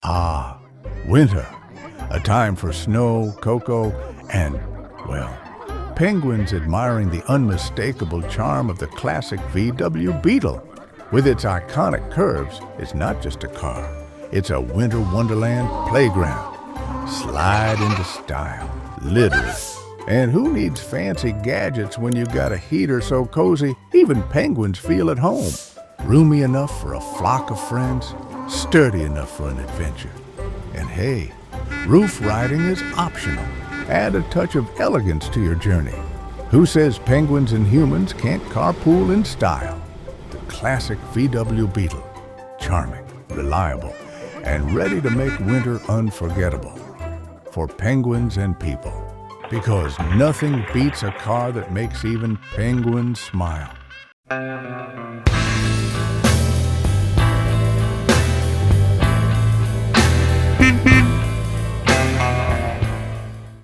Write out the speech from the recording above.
Ah, winter. A time for snow, cocoa, and, well, penguins admiring the unmistakable charm of the classic VW Beetle. With its iconic curves, it's not just a car. It's a winter wonderland playground. Slide into style, literally. And who needs fancy gadgets when you got a heater so cozy even penguins feel at home? Roomy enough for a flock of friends, sturdy enough for an adventure. And hey, roof riding is optional. Add a touch of elegance to your journey. Who says penguins and humans can't carpool in style? The classic VW Beetle. Charming, reliable, and ready to make winter unforgettable. For penguins and people. Because nothing beats a car that makes even penguins smile.